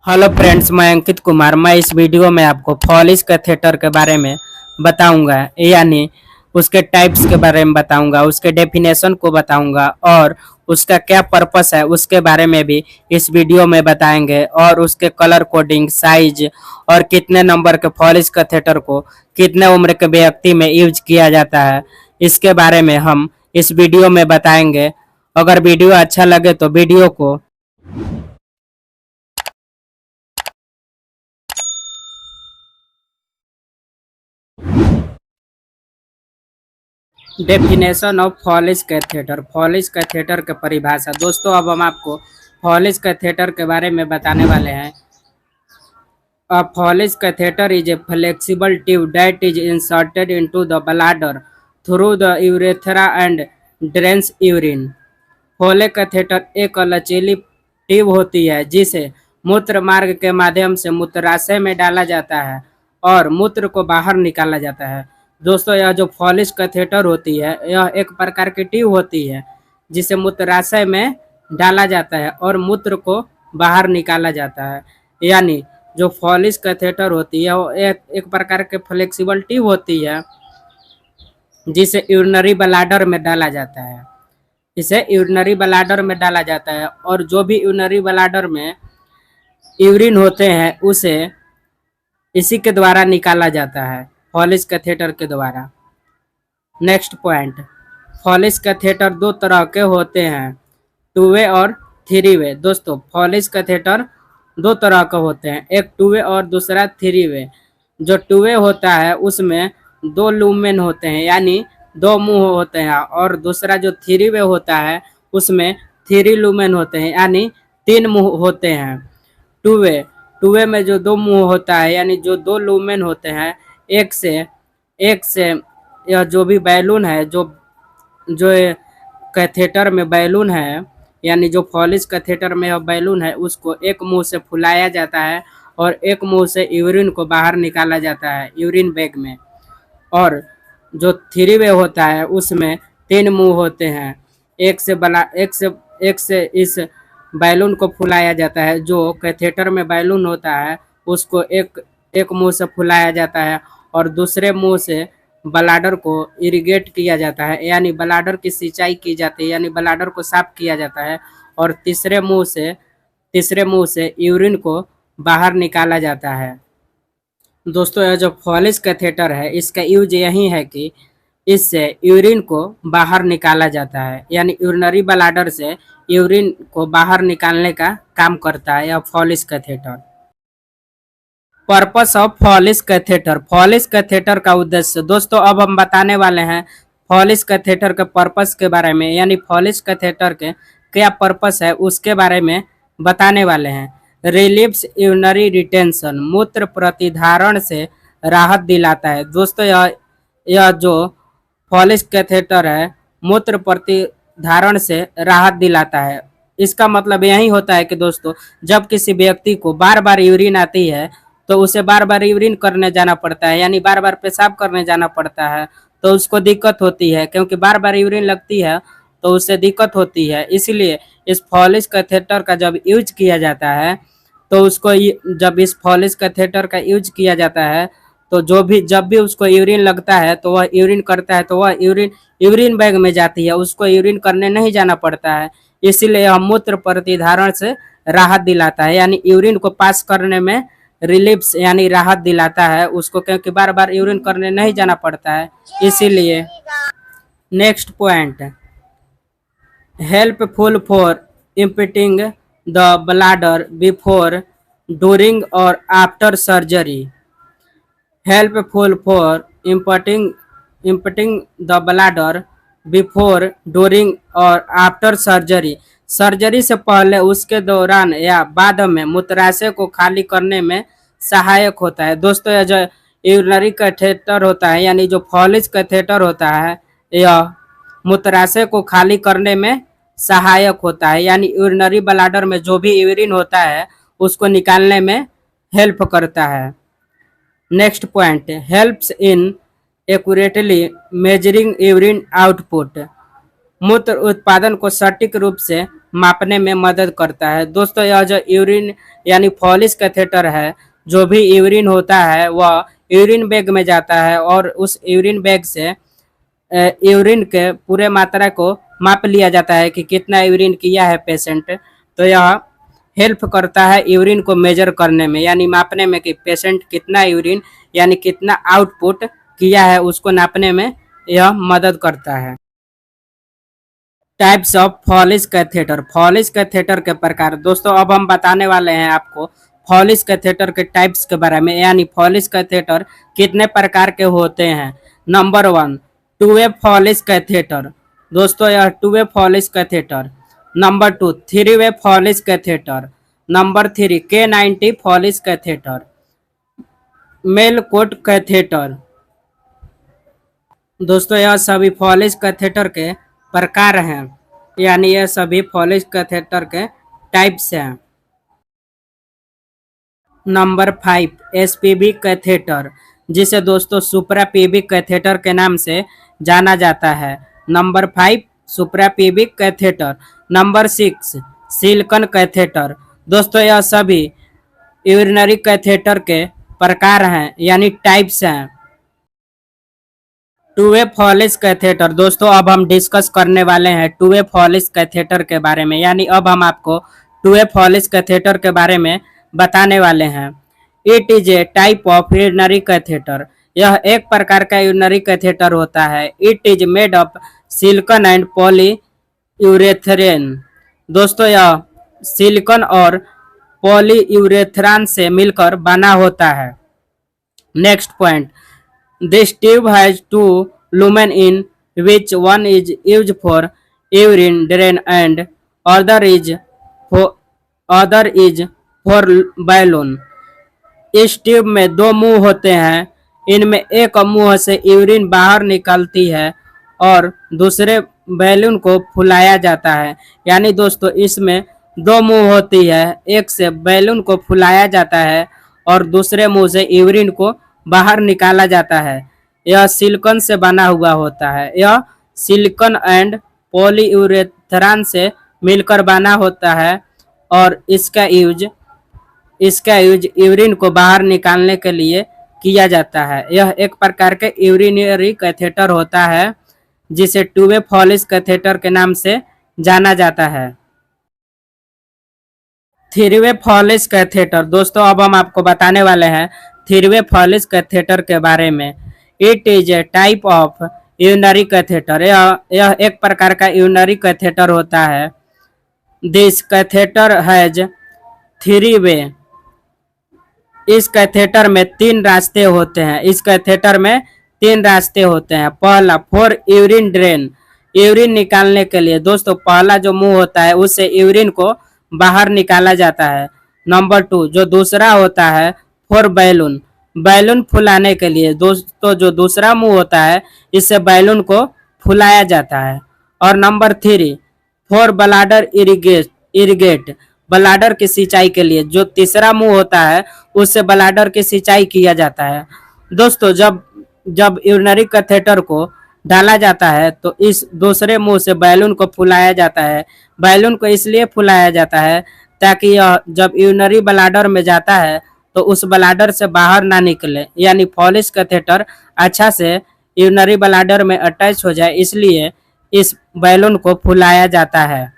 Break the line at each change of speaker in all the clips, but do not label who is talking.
Hello friends, मैं अंकित कुमार। मैं इस वीडियो में आपको फॉलिस कैथेटर के बारे में बताऊंगा, यानी उसके टाइप्स के बारे में बताऊंगा, उसके डेफिनेशन को बताऊंगा और उसका क्या पर्पस है उसके बारे में भी इस वीडियो में बताएंगे। और उसके कलर कोडिंग, साइज और कितने नंबर के फॉलिस कैथेटर को कितने उम्र के व्यक्ति में यूज किया जाता है, इसके बारे में हम इस वीडियो में बताएंगे। अगर वीडियो अच्छा लगे तो वीडियो को definition of Foley catheter. Foley catheter की परिभाषा। दोस्तों, अब हम आपको फॉलिस कैथेटर के बारे में बताने वाले हैं। A Foley's catheter is a flexible tube that is inserted into the bladder through the urethra and drains urine. फोले catheter एक लचीली ट्यूब होती है जिसे मूत्र मार्ग के माध्यम से मूत्राशय में डाला जाता है और मूत्र को बाहर निकाला जाता है। दोस्तों, यह जो फॉलिस कैथेटर होती है यह एक प्रकार की ट्यूब होती है जिसे मूत्राशय में डाला जाता है और मूत्र को बाहर निकाला जाता है। यानी जो फॉलिस कैथेटर होती है वो एक प्रकार के फ्लेक्सिबल ट्यूब होती है जिसे यूरिनरी ब्लैडर में डाला जाता है। इसे यूरिनरी ब्लैडर में डाला जाता है और जो भी यूरिनरी ब्लैडर में यूरिन होते हैं उसे इसी के द्वारा निकाला जाता है, फॉलिस कैथेटर के द्वारा। नेक्स्ट पॉइंट, फॉलिस कैथेटर दो तरह के होते हैं, टू वे और थ्री वे। दोस्तों, फॉलिस कैथेटर दो तरह के होते हैं, एक टू वे और दूसरा थ्री वे। जो टू वे होता है उसमें दो लूमेन होते हैं, यानी दो मुंह होते हैं, और दूसरा जो थ्री वे होता है उसमें थ्री लूमेन होते हैं, यानी तीन मुंह होते हैं। टू वे में जो दो मुंह होता है, यानी जो दो लूमेन होते हैं, एक से यह जो भी बैलून है, जो जो कैथेटर में बैलून है, यानी जो फॉलिस कैथेटर में यह बैलून है उसको एक मुंह से फुलाया जाता है और एक मुंह से यूरिन को बाहर निकाला जाता है यूरिन बैग में। और जो थ्री वे होता है उसमें तीन मुंह होते हैं, एक से इस बैलून को फुलाया जाता है। जो कैथेटर में बैलून होता है उसको एक मुंह से फुलाया जाता है और दूसरे मुंह से ब्लैडर को इरिगेट किया जाता है, यानी ब्लैडर की सिंचाई की जाती है, यानी ब्लैडर को साफ किया जाता है। और तीसरे मुंह से यूरिन को बाहर निकाला जाता है। दोस्तों, यह जो फॉलिस कैथेटर है इसका यूज यही है कि इससे यूरिन को बाहर निकाला जाता है, यानी यूरिनरी ब्लैडर से यूरिन को बाहर निकालने का काम करता है यह Foley catheter. Purpose of Foley catheter. Foley catheter का उद्देश्य। दोस्तों, अब हम बताने वाले हैं फॉलिस कैथेटर के पर्पस के बारे में, यानी फॉलिस कैथेटर के क्या पर्पस है उसके बारे में बताने वाले हैं। रिलीव्स यूरिनरी रिटेंशन, मूत्र प्रतिधारण से राहत दिलाता है। दोस्तों, यह जो फॉलिस कैथेटर है मूत्र प्रतिधारण से राहत दिलाता है। इसका मतलब यही होता है कि दोस्तों, जब किसी व्यक्ति को बार बार यूरिन आती है तो उसे बार बार यूरिन करने जाना पड़ता है, यानी बार बार पेशाब करने जाना पड़ता है, तो उसको दिक्कत होती है, क्योंकि बार बार यूरिन लगती है तो उससे दिक्कत होती है। इसलिए इस फॉलिस कैथेटर का जब यूज किया जाता है तो जब इस फॉलिस कैथेटर का यूज किया जाता है तो जब भी उसको यूरिन लगता है तो वह यूरिन करता है तो वह यूरिन बैग में जाती है, उसको यूरिन करने नहीं जाना पड़ता है। इसीलिए यह मूत्र प्रतिधारण से राहत दिलाता है, यानी यूरिन को पास करने में रिलीफ्स यानी राहत दिलाता है उसको, क्योंकि बार बार यूरिन करने नहीं जाना पड़ता है इसीलिए। Next point, helpful for emptying the bladder before, during और after surgery. Helpful for emptying the bladder before, during और आफ्टर सर्जरी। सर्जरी से पहले, उसके दौरान या बाद में मूत्राशय को खाली करने में सहायक होता है। दोस्तों, यह जो यूरिनरी कैथेटर होता है, यानी जो फॉलिस कैथेटर होता है, यह मूत्राशय को खाली करने में सहायक होता है, यानी यूरिनरी ब्लैडर में जो भी यूरिन होता है उसको निकालने में हेल्प करता है। Next point, helps in accurately measuring urine output. मूत्र उत्पादन को सटीक रूप से मापने में मदद करता है। दोस्तों यह जो यूरिन यानी फॉलिस कैथेटर है, जो भी यूरिन होता है वह यूरिन बैग में जाता है और उस यूरिन बैग से यूरिन के पूरे मात्रा को माप लिया जाता है कि कितना यूरिन किया है पेशेंट। तो यह हेल्प करता है यूरिन को मेजर करने में यानी मापने में कि पेशेंट कितना यूरिन यानी कितना आउटपुट किया है, उसको नापने में यह मदद करता है। Types of Foley catheter. Foley catheter के प्रकार। दोस्तों अब हम बताने वाले हैं आपको फॉलिस कैथेटर के टाइप्स के बारे में यानी फॉलिस कैथेटर कितने प्रकार के होते हैं। Number 1 two way Foley's catheter. दोस्तों यह two way Foley's catheter. Number 2 three way Foley's catheter. Number 3 K90 Foley's catheter. Malecot catheter. दोस्तों यह सभी फॉलिस कैथेटर के प्रकार हैं यानी यह सभी फॉलिस कैथेटर के टाइप्स हैं। नंबर 5 एसपीबी कैथेटर, जिसे दोस्तों सुप्रा पीबी कैथेटर के नाम से जाना जाता है। Number 5 supra PB catheter. Number 6 silicone catheter. दोस्तों यह सभी यूरिनरी कैथेटर के प्रकार हैं यानी टाइप्स हैं। To way Foley's catheter. दोस्तों अब हम डिस्कस करने वाले हैं टू वे फॉलिस कैथेटर के बारे में यानी अब हम आपको टू वे फॉलिस कैथेटर के बारे में बताने वाले हैं। It is a type of urinary catheter. यह एक प्रकार का यूरिनरी कैथेटर होता है। It is made of silicone and polyurethane. दोस्तों यह सिलिकॉन और पॉली यूरेथ्रान से मिलकर बना होता है। Next point, this tube has two lumen in which one is used for urine drain and other is for other is for balloon। इस tube में दो मुंह होते हैं, इनमें एक मुंह से यूरिन बाहर निकलती है और दूसरे बैलून को फुलाया जाता है। यानी दोस्तों इसमें दो मुंह होती है, एक से बैलून को फुलाया जाता है और दूसरे मुंह से यूरिन को बाहर निकाला जाता है। यह सिलिकॉन से बना हुआ होता है। यह सिलिकॉन एंड पॉलीयूरेथेन से मिलकर बना होता है और इसका यूज यूरिन को बाहर निकालने के लिए किया जाता है। यह एक प्रकार के यूरिनरी कैथेटर होता है जिसे टू वे फॉलिस कैथेटर के नाम से जाना जाता है। Three way Foley's catheter. दोस्तों अब हम आपको बताने वाले हैं थ्री वे फॉलिस कैथेटर के बारे में। It is a type of urinary catheter. यह एक प्रकार का यूरिनरी कैथेटर होता है। This catheter has three way. इस कैथेटर में तीन रास्ते होते हैं। इस कैथेटर में तीन रास्ते होते हैं। पहला फॉर यूरिन ड्रेन, यूरिन निकालने के लिए। दोस्तों पहला जो मुंह होता है उससे यूरिन को बाहर निकाला जाता है। नंबर 2 जो दूसरा होता है फॉर बैलून, बैलून फुलाने के लिए। दोस्तों जो दूसरा मुंह होता है इससे बैलून को फुलाया जाता है। और number 3 for bladder irrigate, bladder की सिंचाई के लिए। जो तीसरा मुंह होता है उससे ब्लाडर की सिंचाई किया जाता है। दोस्तों जब जब यूरिनरी कैथेटर को डाला जाता है तो इस दूसरे मुंह से बैलून को फुलाया जाता है। बैलून को इसलिए फुलाया जाता है ताकि यह जब यूरिनरी ब्लाडर में जाता है तो उस ब्लाडर से बाहर ना निकले, यानी फॉलिस कैथेटर अच्छा से यूरिनरी ब्लाडर में अटैच हो जाए, इसलिए इस बैलून को फुलाया जाता है।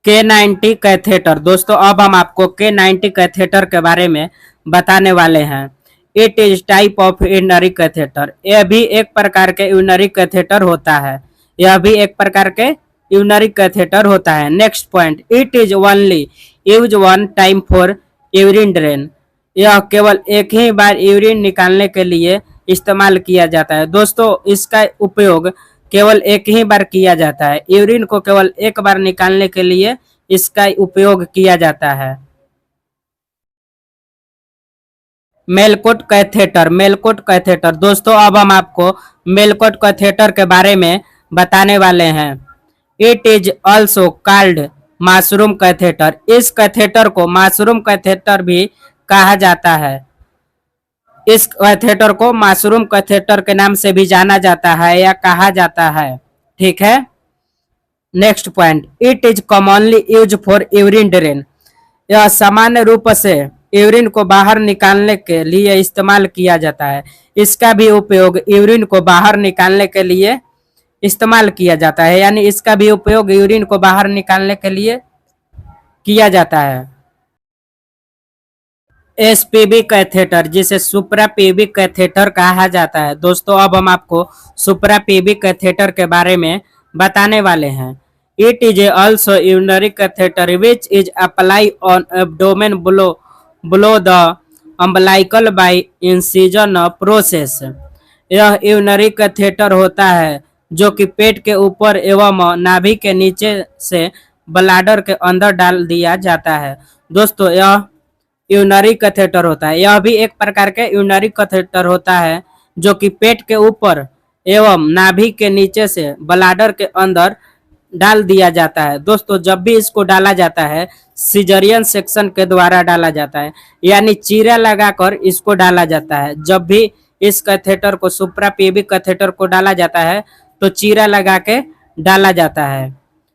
K90 catheter. दोस्तों अब हम आपको K90 कैथेटर के बारे में बताने वाले हैं। It is type of urinary catheter. यह भी एक प्रकार के यूरिनरी कैथेटर होता है। यह भी एक प्रकार के यूरिनरी कैथेटर होता है। Next point, it is only use one time for urine drain. यह केवल एक ही बार यूरिन निकालने के लिए इस्तेमाल किया जाता है। दोस्तों इसका उपयोग केवल एक ही बार किया जाता है। यूरिन को केवल एक बार निकालने के लिए इसका उपयोग किया जाता है। Malecot catheter. Malecot catheter. दोस्तों अब हम आपको मेलकोट कैथेटर के बारे में बताने वाले हैं। It is also called mushroom catheter. इस कैथेटर को मशरूम कैथेटर भी कहा जाता है। इस कैथेटर को मशरूम कैथेटर के नाम से भी जाना जाता है या कहा जाता है। ठीक है। Next point, it is commonly use for urine drain. यह सामान्य रूप से यूरिन को बाहर निकालने के लिए इस्तेमाल किया जाता है। इसका भी उपयोग यूरिन को बाहर निकालने के लिए इस्तेमाल किया जाता है, यानी इसका भी उपयोग यूरिन को बाहर निकालने के लिए किया जाता है। एसपीबी कैथेटर, जिसे सुप्रा पीबी कैथेटर कहा जाता है। दोस्तों अब हम आपको सुप्रा पीबी कैथेटर के बारे में बताने वाले हैं। It is also urinary catheter which is apply on abdomen below the umbilical by incision process. यह यूरिनरी कैथेटर होता है जो कि पेट के ऊपर एवं नाभि के नीचे से ब्लैडर के अंदर डाल दिया जाता है। दोस्तों यह यूरिनरी कैथेटर होता है। यह भी एक प्रकार के यूरिनरी कैथेटर होता है जो कि पेट के ऊपर एवं नाभि के नीचे से ब्लैडर के अंदर डाल दिया जाता है। दोस्तों जब भी इसको डाला जाता है सिजरियन सेक्शन के द्वारा डाला जाता है, यानी चीरा लगाकर इसको डाला जाता है। जब भी इस कैथेटर को सुप्रा पीबी कैथेटर को डाला जाता है तो चीरा लगा के डाला जाता है।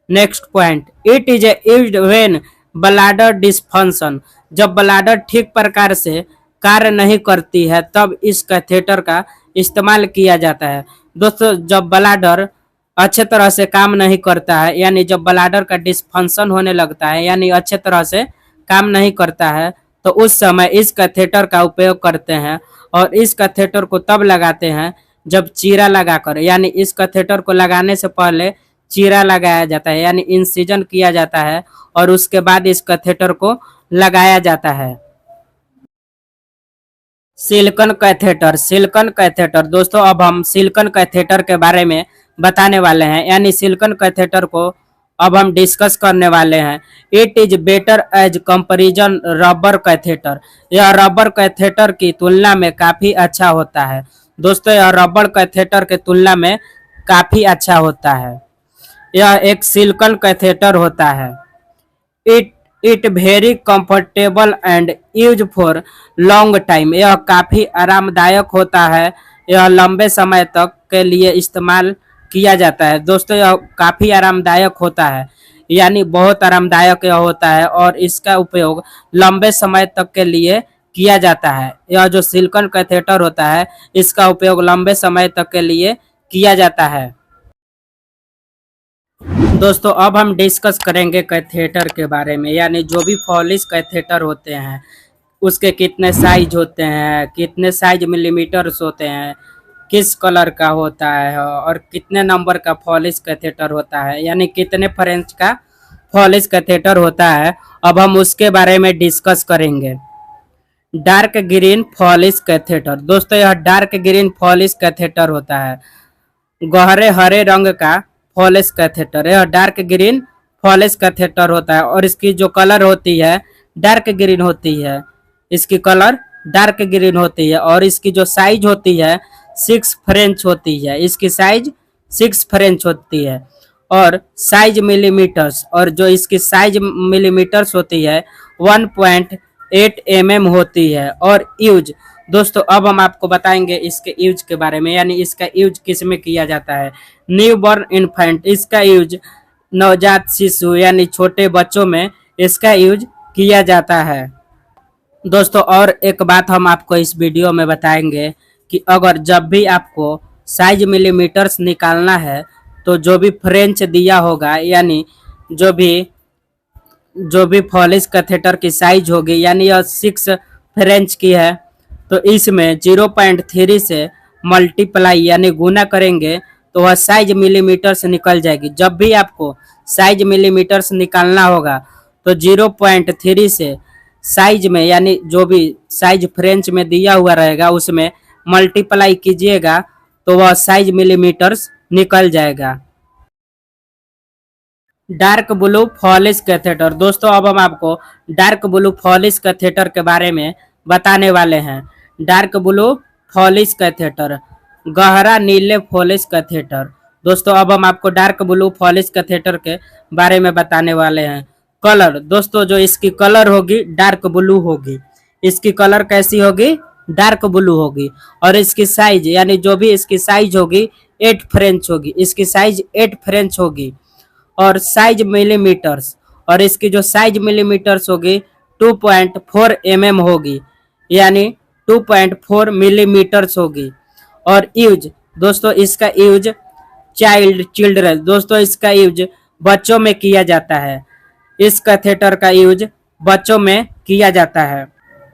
Next point, it is used when bladder dysfunction. जब ब्लैडर ठीक प्रकार से कार्य नहीं करती है तब इस कैथेटर का इस्तेमाल किया जाता है। दोस्तों जब ब्लैडर अच्छे तरह से काम नहीं करता है, यानी जब ब्लैडर का डिस्फंक्शन होने लगता है, यानी अच्छे तरह से काम नहीं करता है, तो उस समय इस कैथेटर का उपयोग करते हैं। और इस कैथेटर को तब लगाते हैं जब चीरा लगाकर, यानी इस कैथेटर को लगाने से पहले चीरा लगाया जाता है, यानी इंसिजन किया जाता है और उसके बाद इस कैथेटर को लगाया जाता है। Silicon catheter, silicon catheter. दोस्तों अब हम सिलिकॉन कैथेटर के बारे में बताने वाले हैं, यानी सिलिकॉन कैथेटर को अब हम डिस्कस करने वाले हैं। It is better as comparison rubber catheter. यह रबर कैथेटर की तुलना में काफी अच्छा होता है। दोस्तों यह रबर कैथेटर के तुलना में काफी अच्छा होता है। यह एक सिलिकॉन कैथेटर होता है। It it very comfortable and use for long time. यह काफी आरामदायक होता है। यह लंबे समय तक के लिए इस्तेमाल किया जाता है। दोस्तों यह काफी आरामदायक होता है, यानी बहुत आरामदायक यह होता है और इसका उपयोग लंबे समय तक के लिए किया जाता है। यह जो सिलिकॉन कैथेटर होता है इसका उपयोग लंबे समय तक के लिए किया जाता है। दोस्तों अब हम डिस्कस करेंगे कैथेटर के बारे में, यानी जो भी फॉलिस कैथेटर होते हैं उसके कितने साइज होते हैं, कितने साइज मिलीमीटर्स होते हैं, किस कलर का होता है और कितने नंबर का फॉलिस कैथेटर होता है, यानी कितने फ्रेंच का फॉलिस कैथेटर होता है। अब हम उसके बारे में डिस्कस करेंगे। Dark green Foley catheter. दोस्तों यह डार्क ग्रीन फॉलिस कैथेटर होता है, गहरे हरे रंग का फॉलिस कैथेटर। यह डार्क ग्रीन फॉलिस कैथेटर होता है और इसकी जो कलर होती है डार्क ग्रीन होती है। इसकी कलर डार्क ग्रीन होती है और इसकी जो साइज होती है 6 फ्रेंच होती है। इसकी साइज 6 फ्रेंच होती है और साइज मिलीमीटर्स, और जो इसकी साइज मिलीमीटर्स होती है 1.8 mm होती है। और यूज, दोस्तों अब हम आपको बताएंगे इसके यूज के बारे में, यानी इसका यूज किस में किया जाता है। न्यू बॉर्न इन्फेंट, इसका यूज नवजात शिशु यानी छोटे बच्चों में इसका यूज किया जाता है। दोस्तों और एक बात हम आपको इस वीडियो में बताएंगे कि अगर जब भी आपको साइज मिलीमीटर्स निकालना है तो जो भी फ्रेंच दिया होगा, यानी जो भी फॉलिस कैथेटर की साइज होगी, यानी यह 6 फ्रेंच की है, तो इसमें 0.3 से मल्टीप्लाई यानी गुना करेंगे तो वह साइज मिलीमीटर से निकल जाएगी। जब भी आपको साइज मिलीमीटर से निकालना होगा तो 0.3 से साइज में, यानी जो भी साइज फ्रेंच में दिया हुआ रहेगा उसमें मल्टीप्लाई कीजिएगा तो वह साइज मिलीमीटर्स निकल जाएगा। Dark blue Foley catheter. दोस्तों अब हम आपको डार्क ब्लू फॉलिस कैथेटर के बारे में बताने वाले हैं। डार्क ब्लू फॉलिस कैथेटर, गहरा नीले फॉलिस कैथेटर। दोस्तों अब हम आपको डार्क ब्लू फॉलिस कैथेटर के बारे में बताने वाले हैं। कलर, दोस्तों जो इसकी कलर होगी डार्क ब्लू होगी। इसकी कलर कैसी होगी? डार्क ब्लू होगी। और इसकी साइज, यानी जो भी इसकी साइज होगी 8 फ्रेंच होगी। इसकी साइज 8 फ्रेंच होगी। और साइज मिलीमीटर्स, और इसकी जो साइज मिलीमीटर्स होगी 2.4 mm होगी, यानी 2.4 मिलीमीटर्स होगी। और यूज दोस्तों इसका यूज चिल्ड्रन, दोस्तों इसका यूज बच्चों में किया जाता है। इस कैथेटर का यूज बच्चों में किया जाता है।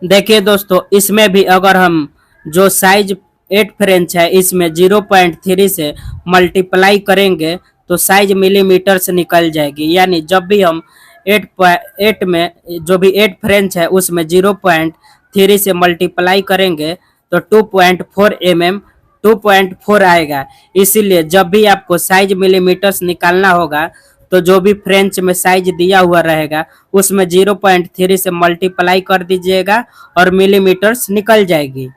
देखिए दोस्तों, इसमें भी अगर हम जो साइज 8 फ्रेंच है इसमें 0.3 से मल्टीप्लाई करेंगे तो साइज मिलीमीटर से निकल जाएगी। यानी जब भी हम 8 में जो भी 8 फ्रेंच है उसमें 0.3 से मल्टीप्लाई करेंगे तो 2.4 mm 2.4 आएगा। इसीलिए जब भी आपको साइज मिलीमीटर्स निकालना होगा तो जो भी फ्रेंच में साइज दिया हुआ रहेगा उसमें 0.3 से मल्टीप्लाई कर दीजिएगा और मिलीमीटर्स निकल जाएगी।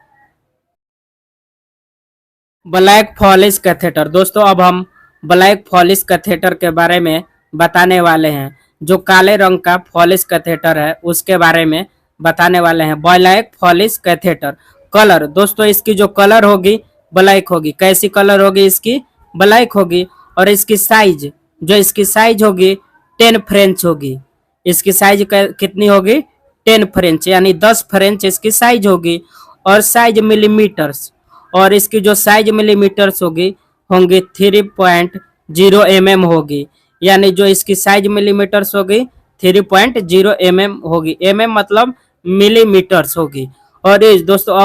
ब्लैक फॉलिस कैथेटर, दोस्तों अब हम ब्लैक फॉलिस कैथेटर के बारे में बताने वाले हैं। जो काले रंग का फॉलिस कैथेटर है उसके बारे में बताने वाले हैं। ब्लैक फॉलिस कैथेटर कलर, दोस्तों इसकी जो कलर होगी ब्लैक होगी। कैसी कलर होगी इसकी? ब्लैक होगी। और इसकी साइज, जो इसकी साइज होगी 10 फ्रेंच होगी। इसकी साइज कितनी होगी? 10 फ्रेंच, यानी 10 फ्रेंच इसकी साइज होगी। और साइज मिलीमीटर्स, और इसकी जो साइज मिलीमीटर्स होगी 3.0 mm होगी। यानी जो इसकी साइज मिलीमीटर्स होगी 3.0 mm होगी। mm मतलब मिलीमीटर्स होगी। और इस दोस्तों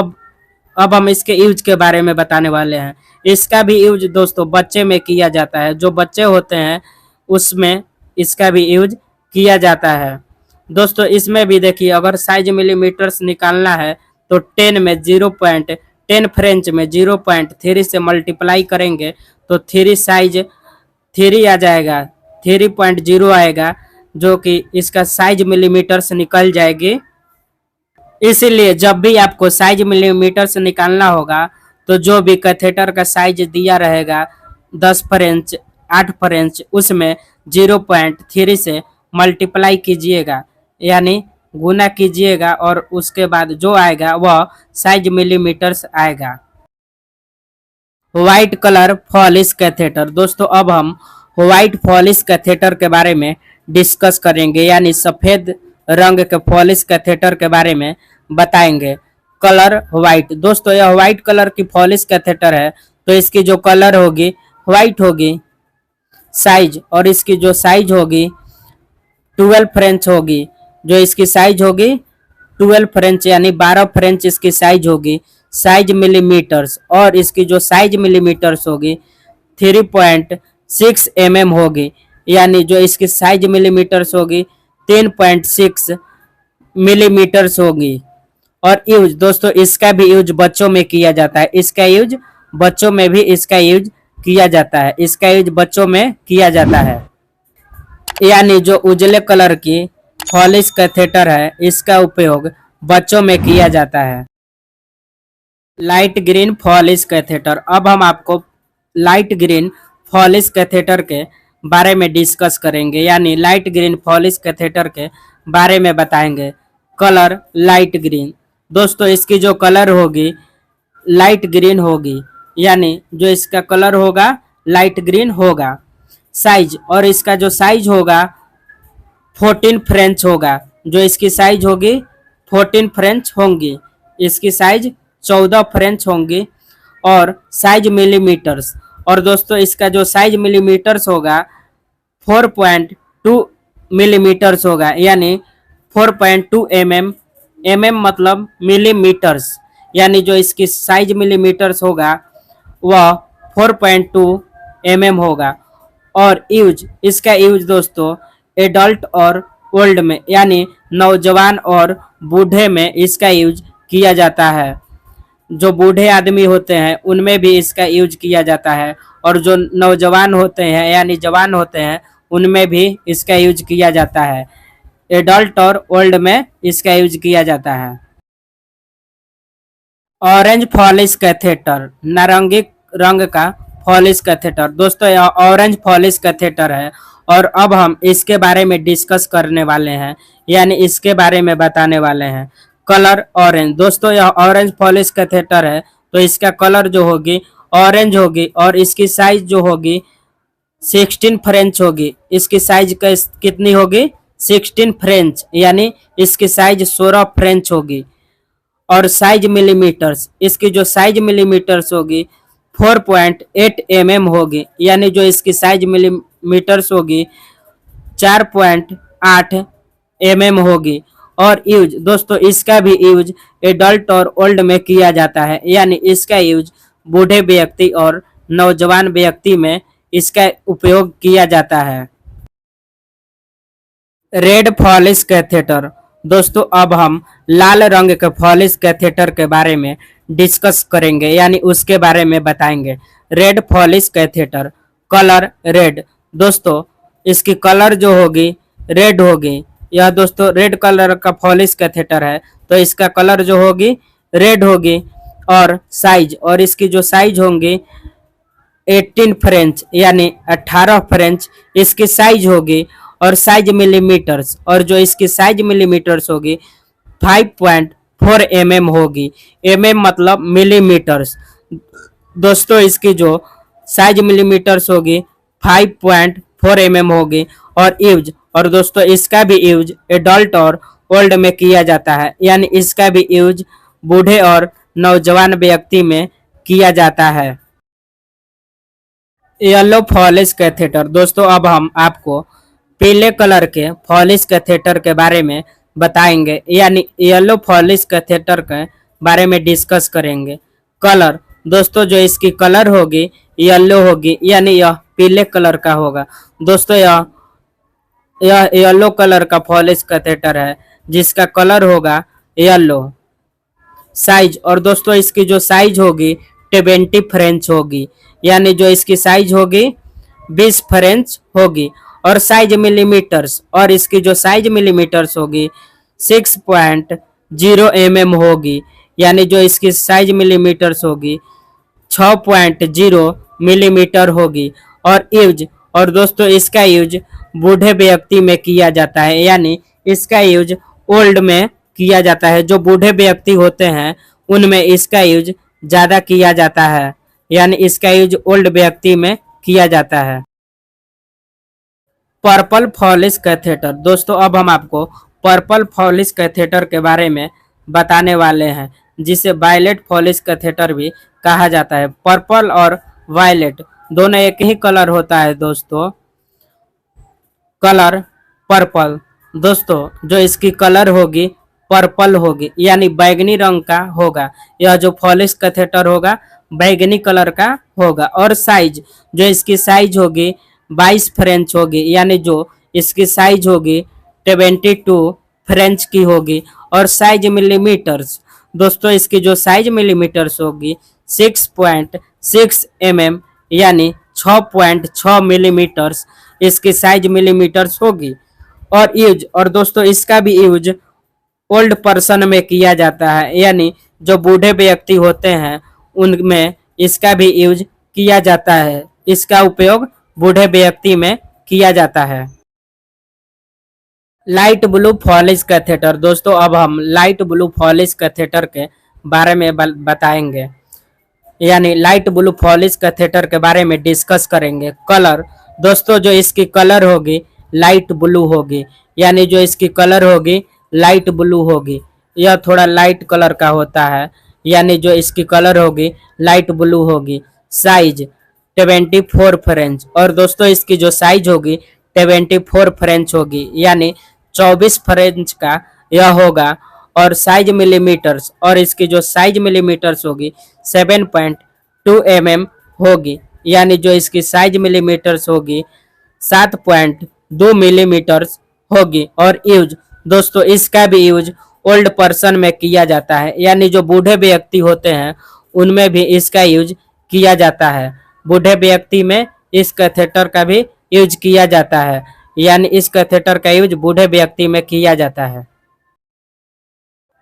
अब हम इसके यूज के बारे में बताने वाले हैं। इसका भी यूज दोस्तों बच्चे में किया जाता है। जो बच्चे होते हैं उसमें इसका भी यूज किया जाता है। दोस्तों इसमें भी देखिए, अगर साइज मिलीमीटर्स निकालना है तो 10 फ्रेंच में 0.3 से मल्टीप्लाई करेंगे तो 3 साइज 3 आ जाएगा, 3.0 आएगा, जो कि इसका साइज मिलीमीटर से निकल जाएगी। इसीलिए जब भी आपको साइज मिलीमीटर से निकालना होगा तो जो भी कैथेटर का साइज दिया रहेगा 10 फ्रेंच 8 फ्रेंच उसमें 0.3 से मल्टीप्लाई कीजिएगा, यानी गुना कीजिएगा, और उसके बाद जो आएगा वह साइज मिलीमीटर्स आएगा। व्हाइट कलर फॉलिस कैथेटर, दोस्तों अब हम व्हाइट फॉलिस कैथेटर के बारे में डिस्कस करेंगे, यानी सफेद रंग के फॉलिस कैथेटर के बारे में बताएंगे। कलर व्हाइट, दोस्तों यह व्हाइट कलर की फॉलिस कैथेटर है तो इसकी जो कलर होगी व्हाइट होगी। साइज, और इसकी जो साइज होगी 12 फ्रेंच होगी। जो इसकी साइज होगी 12 फ्रेंच, यानी 12 फ्रेंच इसकी साइज होगी। साइज मिलीमीटर्स, और इसकी जो साइज मिलीमीटर्स होगी 3.6 mm होगी। यानी जो इसकी साइज मिलीमीटर्स होगी 3.6 मिलीमीटर्स होगी। और यूज दोस्तों इसका भी यूज बच्चों में किया जाता है। इसका यूज बच्चों में भी इसका यूज किया जाता है। इसका यूज बच्चों में किया जाता है। यानी जो उजले कलर की फॉलिस कैथेटर है इसका उपयोग बच्चों में किया जाता है। लाइट ग्रीन फॉलिस कैथेटर, अब हम आपको लाइट ग्रीन फॉलिस कैथेटर के बारे में डिस्कस करेंगे, यानी लाइट ग्रीन फॉलिस कैथेटर के बारे में बताएंगे। कलर लाइट ग्रीन, दोस्तों इसकी जो कलर होगी लाइट ग्रीन होगी, यानी जो इसका कलर होगा लाइट ग्रीन होगा। साइज, और इसका जो साइज होगा 14 फ्रेंच होगा। जो इसकी साइज होगी 14 फ्रेंच होंगी। इसकी साइज 14 फ्रेंच होंगी। और साइज मिलीमीटर्स, और दोस्तों इसका जो साइज मिलीमीटर्स होगा 4.2 मिलीमीटर्स होगा, यानी 4.2 mm। mm मतलब मिलीमीटर्स, यानी जो इसकी साइज मिलीमीटर्स होगा वह 4.2 mm होगा। और यूज, इसका यूज दोस्तों एडल्ट और ओल्ड में, यानी नौजवान और बूढ़े में इसका यूज किया जाता है। जो बूढ़े आदमी होते हैं उनमें भी इसका यूज किया जाता है, और जो नौजवान होते हैं यानी जवान होते हैं उनमें भी इसका यूज किया जाता है। एडल्ट और ओल्ड में इसका यूज किया जाता है। ऑरेंज फॉलिस कैथेटर, नारंगी रंग का फॉलिस कैथेटर, दोस्तों यह ऑरेंज फॉलिस कैथेटर है। और अब हम इसके बारे में डिस्कस करने वाले हैं, यानी इसके बारे में बताने वाले हैं। कलर ऑरेंज, दोस्तों यह ऑरेंज फॉलिस कैथेटर है तो इसका कलर जो होगी ऑरेंज होगी। और इसकी साइज जो होगी 16 फ्रेंच होगी। इसकी साइज कितनी होगी? 16 फ्रेंच, यानी इसकी साइज 16 फ्रेंच होगी। और साइज मिलीमीटर्स, इसकी जो साइज मिलीमीटर्स होगी 4.8 होगी, यानी जो इसकी साइज मिलीमीटर्स होगी 4.8 होगी। और यूज दोस्तों, इसका भी यूज एडल्ट और ओल्ड में किया जाता है, यानी इसका यूज बूढ़े व्यक्ति और नौजवान व्यक्ति में इसका उपयोग किया जाता है। रेड फॉलिस कैथेटर, दोस्तों अब हम लाल रंग के फॉलिस कैथेटर के बारे में डिस्कस करेंगे, यानी उसके बारे में बताएंगे। Red Foley catheter, colour red, दोस्तों इसकी कलर जो होगी रेड होगी। यह दोस्तों रेड कलर का फॉलिस कैथेटर है, तो इसका कलर जो होगी रेड होगी। और साइज, और इसकी जो साइज होंगी 18 फ्रेंच, यानी 18 फ्रेंच इसकी साइज होगी। और साइज मिलीमीटर्स, और जो इसकी साइज मिलीमीटर्स होगी 5.4 होगी। मतलब मिलीमीटर्स। दोस्तों इसकी जो साइज मिलीमीटर्स होगी 5.4 होगी। और यूज, और दोस्तों इसका भी यूज एडल्ट और ओल्ड में किया जाता है, यानी इसका भी यूज बूढ़े और नौजवान व्यक्ति में किया जाता है। येलो फॉलिस कैथेटर, दोस्तों अब हम आपको पीले कलर के फॉलिस कैथेटर के बारे में बताएंगे, यानी येलो फॉलिस कैथेटर के बारे में डिस्कस करेंगे। कलर, दोस्तों जो इसकी कलर होगी येलो होगी, यानी यह पीले कलर का होगा। दोस्तों यह येलो कलर का फॉलिस कैथेटर है जिसका कलर होगा येलो। साइज, और दोस्तों इसकी जो साइज होगी 20 फ्रेंच होगी, यानी जो इसकी साइज होगी 20 फ्रेंच होगी। और साइज मिलीमीटर्स, और इसकी जो साइज मिलीमीटर्स होगी 6.0 होगी, यानी जो इसकी साइज मिलीमीटर्स होगी 6.0 मिलीमीटर होगी। और यूज, और दोस्तों इसका यूज बूढ़े व्यक्ति में किया जाता है, यानी इसका यूज ओल्ड में किया जाता है। जो बूढ़े व्यक्ति होते हैं उनमें इसका यूज ज्यादा किया जाता है, यानी इसका यूज ओल्ड व्यक्ति में किया जाता है। पर्पल फॉलिस कैथेटर, दोस्तों अब हम आपको पर्पल फॉलिस कैथेटर के बारे में बताने वाले हैं, जिसे वायलेट फॉलिस कैथेटर भी कहा जाता है। पर्पल और वायलेट दोनों एक ही कलर होता है दोस्तों। कलर पर्पल, दोस्तों जो इसकी कलर होगी पर्पल होगी, यानी बैगनी रंग का होगा। यह जो फॉलिस कैथेटर होगा बैगनी कलर का होगा। और साइज, जो इसकी साइज होगी 22 फ्रेंच होगी, यानी जो इसकी साइज होगी 22 फ्रेंच की होगी। और साइज मिलीमीटर्स, दोस्तों इसकी जो साइज मिलीमीटर्स होगी 6.6 यानी 6.6 मिलीमीटर्स इसकी साइज मिलीमीटर्स होगी। और यूज, और दोस्तों इसका भी यूज ओल्ड पर्सन में किया जाता है, यानी जो बूढ़े व्यक्ति होते हैं उनमें इसका भी यूज किया जाता है। इसका उपयोग बूढ़े व्यक्ति में किया जाता है। लाइट ब्लू फॉलिस कैथेटर, दोस्तों अब हम लाइट ब्लू फॉलिस कैथेटर के बारे में बताएंगे, यानी लाइट ब्लू फॉलिस कैथेटर के बारे में डिस्कस करेंगे। कलर, दोस्तों जो इसकी कलर होगी लाइट ब्लू होगी, यानी जो इसकी कलर होगी लाइट ब्लू होगी। यह थोड़ा लाइट कलर का होता है, यानी जो इसकी कलर होगी लाइट ब्लू होगी। साइज 24 फ्रेंच, और दोस्तों इसकी जो साइज होगी 24 फ्रेंच होगी, यानी 24 फ्रेंच का यह होगा। और साइज मिलीमीटर्स, और इसकी जो साइज मिलीमीटर्स होगी 7.2 होगी, यानी जो इसकी साइज मिलीमीटर्स होगी 7.2 मिलीमीटर्स होगी। और यूज, दोस्तों इसका भी यूज ओल्ड पर्सन में किया जाता है, यानी जो बूढ़े व्यक्ति होते हैं उनमें भी इसका यूज किया जाता है। बूढ़े व्यक्ति में इस कैथेटर का भी यूज किया जाता है, यानी इस कैथेटर का यूज बूढ़े व्यक्ति में किया जाता है।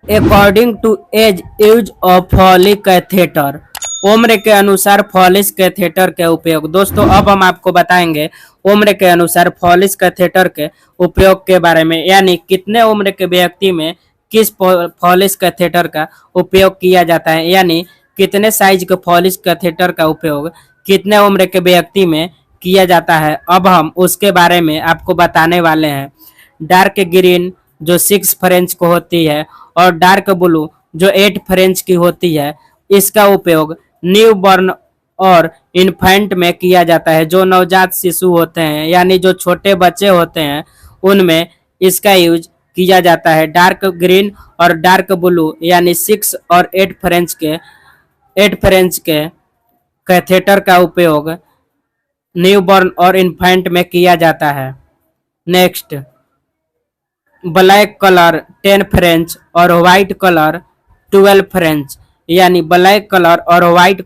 According to as use of Foley catheter, उम्र के अनुसार फॉलिस कैथेटर के उपयोग। दोस्तों अब हम आपको बताएंगे उम्र के अनुसार फॉलिस कैथेटर के उपयोग के बारे में, यानी कितने उम्र के व्यक्ति में किस फॉलिस कैथेटर का उपयोग किया जाता है, यानी कितने साइज के फॉलिस कैथेटर का उपयोग कितने उम्र के व्यक्ति में किया जाता है। अब हम उसके बारे में आपको बताने वाले हैं। डार्क ग्रीन जो 6 फ्रेंच को होती है और डार्क ब्लू जो 8 फ्रेंच की होती है, इसका उपयोग न्यू बॉर्न और इन्फेंट में किया जाता है। जो नवजात शिशु होते हैं यानी जो छोटे बच्चे होते हैं उनमें इसका यूज किया जाता है। डार्क ग्रीन और डार्क ब्लू यानी 6 और 8 फ्रेंच के कैथेटर का उपयोग न्यूबॉर्न और इन्फेंट में किया जाता है। नेक्स्ट, ब्लैक कलर 10 फ्रेंच और व्हाइट कलर 12 फ्रेंच यानी ब्लैक कलर और व्हाइट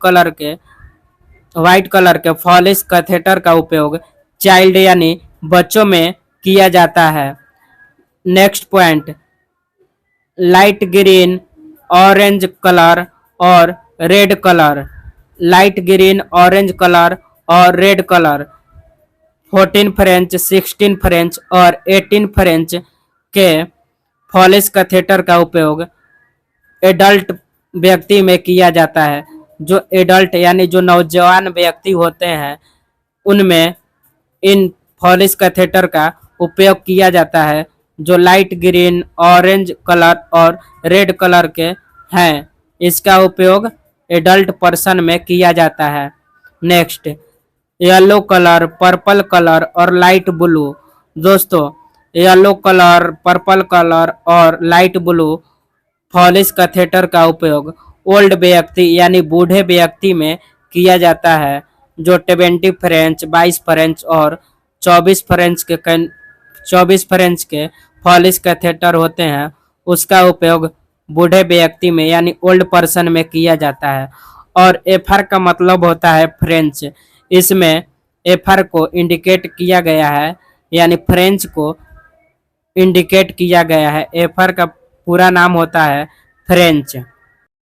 कलर के फॉलिस कैथेटर का उपयोग चाइल्ड यानी बच्चों में किया जाता है। Next point, light green orange colour और red colour. Light green orange colour और रेड कलर 14 फ्रेंच, 16 फ्रेंच और 18 फ्रेंच के फॉलिस कैथेटर का उपयोग एडल्ट व्यक्ति में किया जाता है। जो एडल्ट यानी जो नौजवान व्यक्ति होते हैं उनमें इन फॉलिस कैथेटर का उपयोग किया जाता है जो लाइट ग्रीन ऑरेंज कलर और रेड कलर के हैं। इसका उपयोग एडल्ट पर्सन में किया जाता है। Next, yellow colour, purple colour और लाइट ब्लू। दोस्तों, येलो कलर, पर्पल कलर और लाइट ब्लू फॉलिस कैथेटर का उपयोग ओल्ड व्यक्ति यानी बूढ़े व्यक्ति में किया जाता है। जो 20 फ्रेंच, 22 फ्रेंच और 24 फ्रेंच के फॉलिस कैथेटर होते हैं उसका उपयोग बूढ़े व्यक्ति में यानी ओल्ड पर्सन में किया जाता है। और एफआर का मतलब होता है फ्रेंच। इसमें एफआर को इंडिकेट किया गया है यानी फ्रेंच को इंडिकेट किया गया है। एफआर का पूरा नाम होता है फ्रेंच।